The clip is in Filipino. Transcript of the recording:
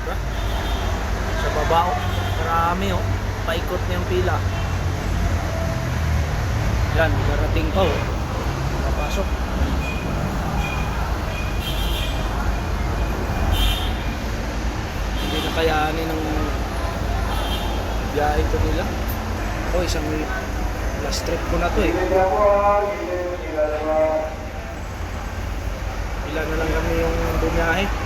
sobra. Sa baba oh, marami oh. Paikot na yung pila. Yan, darating pa oh. Papasok. Hindi na kayanin ng biyahe ito nila. Ako isang last trip ko na to eh. Ilan na lang kami yung bumiyahe.